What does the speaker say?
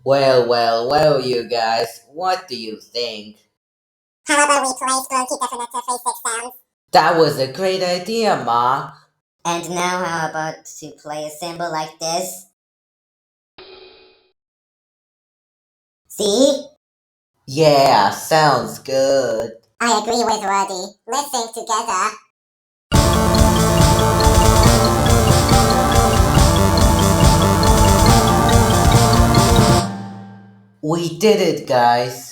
Well, you guys, what do you think? How about we play Sprunki Definitive Face Sounds? That was a great idea, Ma. And now how about to play a symbol like this? See? Yeah, sounds good. I agree with Roddy. Let's sing together. We did it, guys.